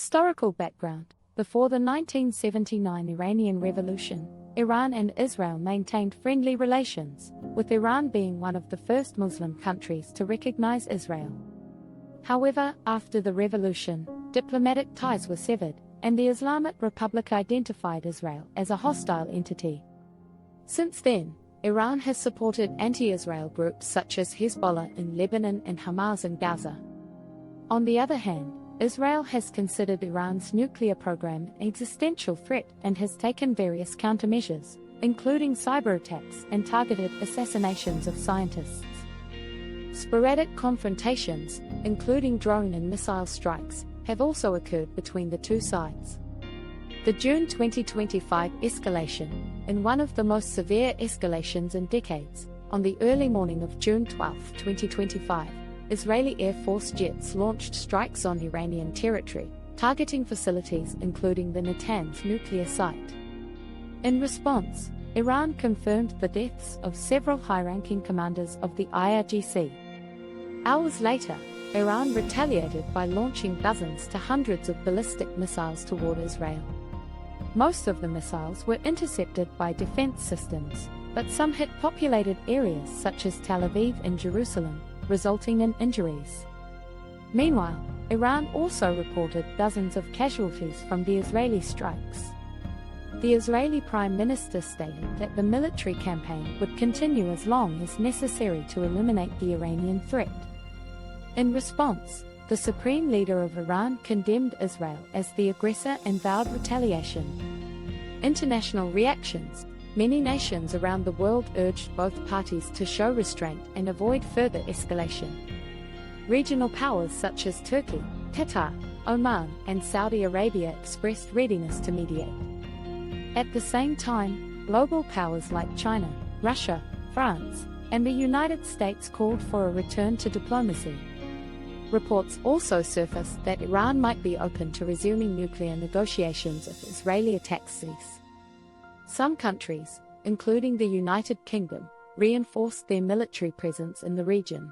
Historical background. Before the 1979 Iranian Revolution, Iran and Israel maintained friendly relations, with Iran being one of the first Muslim countries to recognize Israel. However, after the revolution, diplomatic ties were severed, and the Islamic Republic identified Israel as a hostile entity. Since then, Iran has supported anti-Israel groups such as Hezbollah in Lebanon and Hamas in Gaza. On the other hand, Israel has considered Iran's nuclear program an existential threat and has taken various countermeasures, including cyber attacks and targeted assassinations of scientists. Sporadic confrontations, including drone and missile strikes, have also occurred between the two sides. The June 2025 escalation, in one of the most severe escalations in decades, on the early morning of June 12, 2025, Israeli Air Force jets launched strikes on Iranian territory, targeting facilities including the Natanz nuclear site. In response, Iran confirmed the deaths of several high-ranking commanders of the IRGC. Hours later, Iran retaliated by launching dozens to hundreds of ballistic missiles toward Israel. Most of the missiles were intercepted by defense systems, but some hit populated areas such as Tel Aviv and Jerusalem, resulting in injuries. Meanwhile, Iran also reported dozens of casualties from the Israeli strikes. The Israeli Prime Minister stated that the military campaign would continue as long as necessary to eliminate the Iranian threat. In response, the Supreme Leader of Iran condemned Israel as the aggressor and vowed retaliation. International reactions. Many nations around the world urged both parties to show restraint and avoid further escalation. Regional powers such as Turkey, Qatar, Oman, and Saudi Arabia expressed readiness to mediate. At the same time, global powers like China, Russia, France, and the United States called for a return to diplomacy. Reports also surfaced that Iran might be open to resuming nuclear negotiations if Israeli attacks cease. Some countries, including the United Kingdom, reinforced their military presence in the region.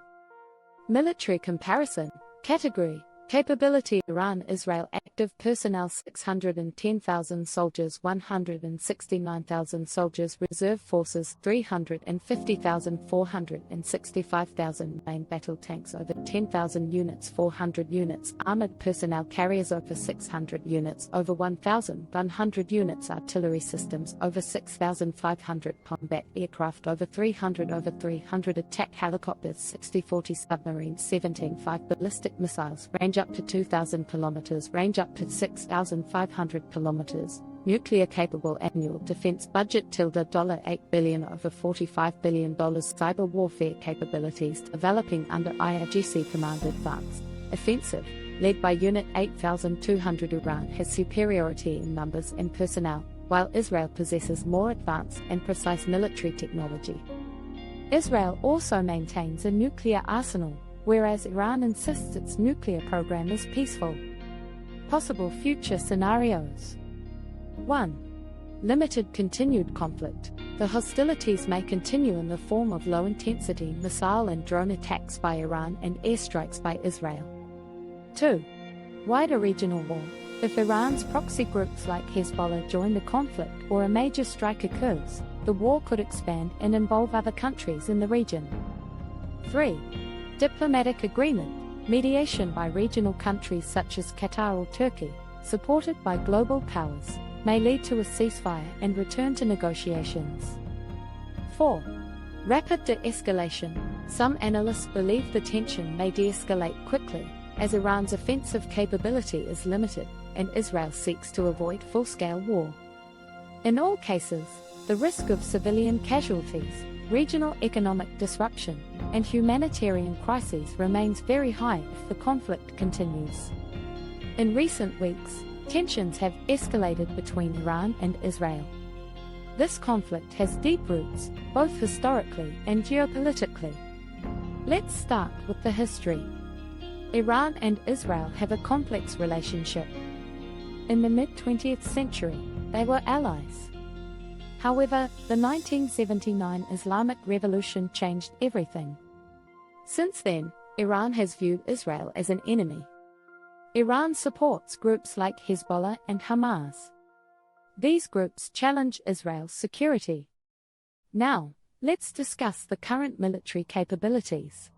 Military comparison. Category. Capability. Iran-Israel active personnel 610,000 soldiers, 169,000 soldiers, reserve forces 350,000, 465,000, main battle tanks over 10,000 units, 400 units, armored personnel carriers over 600 units, over 1,100 units, artillery systems over 6,500, combat aircraft over 300 attack helicopters 60-40 submarines 17-5 ballistic missiles range up to 2,000 kilometers, range up to 6,500 kilometers, nuclear-capable annual defense budget $8 billion over $45 billion, cyber warfare capabilities developing under IRGC Command Advanced Offensive, led by Unit 8200. Iran has superiority in numbers and personnel, while Israel possesses more advanced and precise military technology. Israel also maintains a nuclear arsenal, whereas Iran insists its nuclear program is peaceful. Possible future scenarios. 1. Limited continued conflict. The hostilities may continue in the form of low-intensity missile and drone attacks by Iran and airstrikes by Israel. 2. Wider regional war. If Iran's proxy groups like Hezbollah join the conflict or a major strike occurs, the war could expand and involve other countries in the region. 3. Diplomatic agreement. Mediation by regional countries such as Qatar or Turkey, supported by global powers, may lead to a ceasefire and return to negotiations. 4. Rapid de-escalation. Some analysts believe the tension may de-escalate quickly, as Iran's offensive capability is limited, and Israel seeks to avoid full-scale war. In all cases, the risk of civilian casualties, regional economic disruption, and humanitarian crises remains very high if the conflict continues. In recent weeks, tensions have escalated between Iran and Israel. This conflict has deep roots, both historically and geopolitically. Let's start with the history. Iran and Israel have a complex relationship. In the mid-20th century, they were allies. However, the 1979 Islamic Revolution changed everything. Since then, Iran has viewed Israel as an enemy. Iran supports groups like Hezbollah and Hamas. These groups challenge Israel's security. Now, let's discuss the current military capabilities.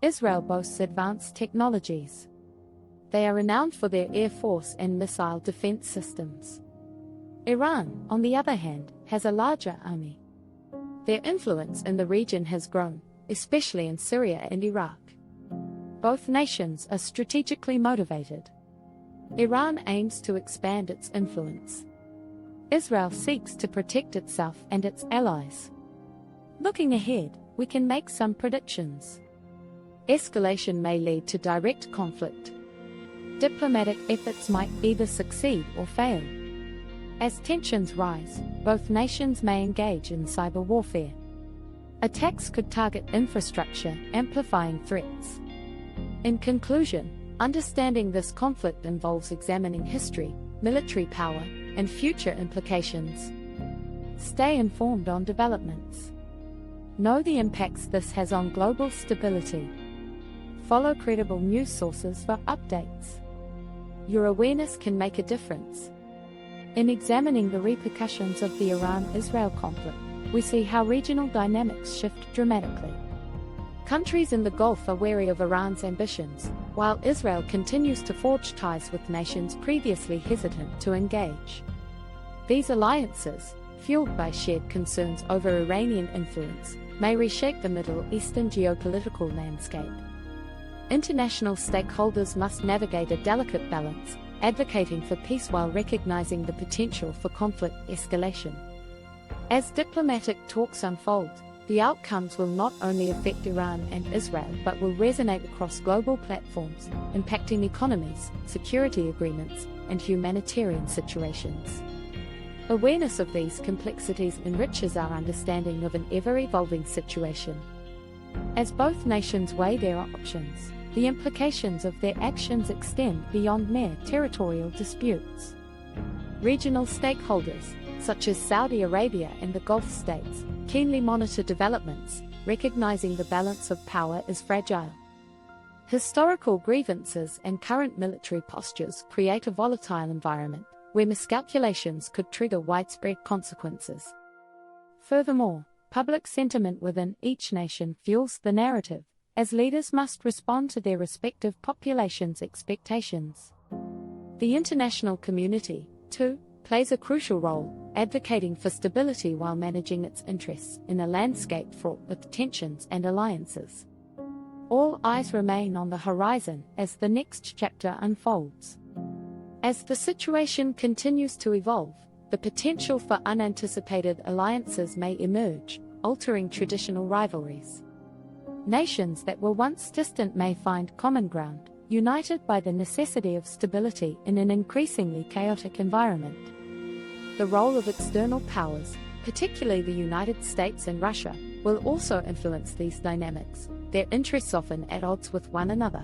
Israel boasts advanced technologies. They are renowned for their air force and missile defense systems. Iran, on the other hand, has a larger army. Their influence in the region has grown, especially in Syria and Iraq. Both nations are strategically motivated. Iran aims to expand its influence. Israel seeks to protect itself and its allies. Looking ahead, we can make some predictions. Escalation may lead to direct conflict. Diplomatic efforts might either succeed or fail. As tensions rise, both nations may engage in cyber warfare. Attacks could target infrastructure, amplifying threats. In conclusion, understanding this conflict involves examining history, military power, and future implications. Stay informed on developments. Know the impacts this has on global stability. Follow credible news sources for updates. Your awareness can make a difference. In examining the repercussions of the Iran-Israel conflict, we see how regional dynamics shift dramatically. Countries in the Gulf are wary of Iran's ambitions, while Israel continues to forge ties with nations previously hesitant to engage. These alliances, fueled by shared concerns over Iranian influence, may reshape the Middle Eastern geopolitical landscape. International stakeholders must navigate a delicate balance, advocating for peace while recognizing the potential for conflict escalation. As diplomatic talks unfold, the outcomes will not only affect Iran and Israel but will resonate across global platforms, impacting economies, security agreements, and humanitarian situations. Awareness of these complexities enriches our understanding of an ever-evolving situation. As both nations weigh their options, the implications of their actions extend beyond mere territorial disputes. Regional stakeholders, such as Saudi Arabia and the Gulf states, keenly monitor developments, recognizing the balance of power is fragile. Historical grievances and current military postures create a volatile environment, where miscalculations could trigger widespread consequences. Furthermore, public sentiment within each nation fuels the narrative, as leaders must respond to their respective populations' expectations. The international community, too, plays a crucial role, advocating for stability while managing its interests in a landscape fraught with tensions and alliances. All eyes remain on the horizon as the next chapter unfolds. As the situation continues to evolve, the potential for unanticipated alliances may emerge, altering traditional rivalries. Nations that were once distant may find common ground, united by the necessity of stability in an increasingly chaotic environment. The role of external powers, particularly the United States and Russia, will also influence these dynamics, their interests often at odds with one another.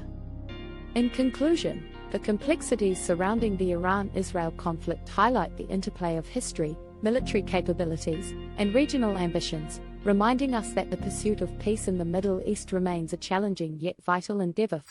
In conclusion, the complexities surrounding the Iran-Israel conflict highlight the interplay of history, military capabilities, and regional ambitions, reminding us that the pursuit of peace in the Middle East remains a challenging yet vital endeavor.